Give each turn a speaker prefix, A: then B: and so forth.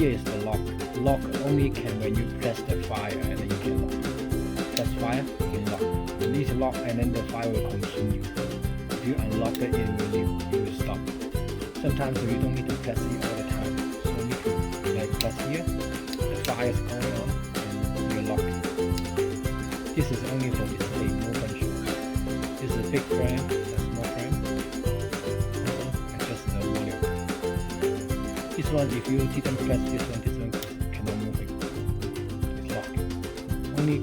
A: here is the lock. Lock only can when you press the fire and then you can lock. Press fire, you can lock. You need to lock and then the fire will consume you. If you unlock it, it will stop. Sometimes you don't need to press it all the time. So you need to like press here, the fire is going on and you lock it. This is only for display, no control. This is a big frame, a small frame. Adjust the volume. This one, if you didn't press this one cannot move it. It's locked. Only